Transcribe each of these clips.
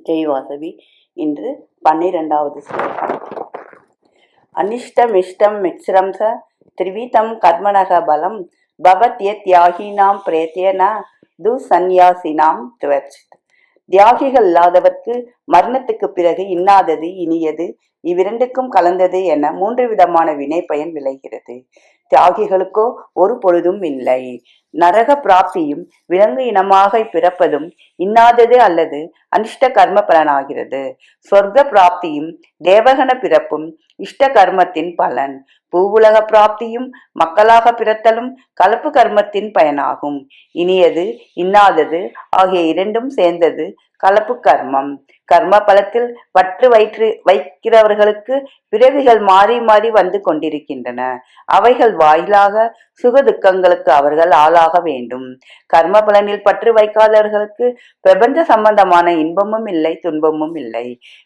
ஜெய் வாசவி. இன்று 12வது ஸ்லோகம். அனிஷ்டமிஷ்டம் மிச்ரம் ச திரிவிதம் கர்மணக பலம் பவத்யத்யாகினாம் பிரேத்யேன துசன்யாசினாம் துவர்ச்சித். தியாகிகள் இல்லாதவர்க்கு மரணத்துக்கு பிறகு இன்னாதது இனியது இவ்விரண்டுக்கும் கலந்தது என 3 விதமான வினை பயன் விளைகிறது. தியாகிகளுக்கோ ஒரு பொழுதும் இல்லை. நரக பிராப்தியும் விலங்கு இனமாக பிறப்பதும் இன்னாதது அல்லது அனிஷ்ட கர்ம பலனாகிறது. சொர்க்க பிராப்தியும் தேவகன பிறப்பும் இஷ்ட கர்மத்தின் பலன். பூவுலக பிராப்தியும் மக்களாக பிறத்தலும் கலப்பு கர்மத்தின் பயனாகும். இனியது இன்னாதது ஆகிய இரண்டும் சேர்ந்தது கலப்பு கர்மம். கர்ம பலத்தில் பற்று வைக்கிறவர்களுக்கு பிறவிகள் மாறி மாறி வந்து கொண்டிருக்கின்றன. அவைகள் வாயிலாக சுக துக்கங்களுக்கு அவர்கள் ஆளாக வேண்டும். கர்ம பலனில் பற்று வைக்காதவர்களுக்கு பிரபஞ்ச சம்பந்தமான இன்பமும் இல்லை துன்பமும் இல்லை.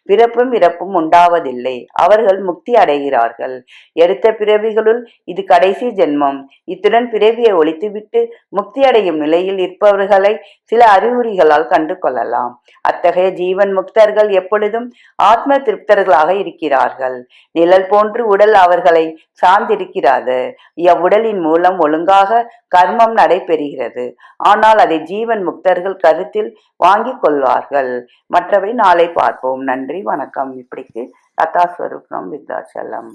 பிறப்பும் இறப்பும் உண்டாவதில்லை. அவர்கள் முக்தி அடைகிறார்கள். எடுத்த பிறவிகளுள் இது கடைசி ஜென்மம். இத்துடன் பிறவியை ஒழித்துவிட்டு முக்தி அடையும் நிலையில் இருப்பவர்களை சில அறிகுறிகளால் கண்டு கொள்ளலாம். அத்தகைய ஜீவன் முக்தர்கள் எப்பொழுதும் ஆத்ம திருப்தர்களாக இருக்கிறார்கள். நிழல் போன்று உடல் அவர்களை சார்ந்திருக்கிறது. அவ்வுடலின் மூலம் ஒழுங்காக கர்மம் நடைபெறுகிறது. ஆனால் அதை ஜீவன் முக்தர்கள் கருத்தில் வாங்கிக் கொள்வார்கள். மற்றவை நாளை பார்ப்போம். நன்றி, வணக்கம். இப்படிக்கு லதா ஸ்வரூபம் விருத்தாச்சலம்.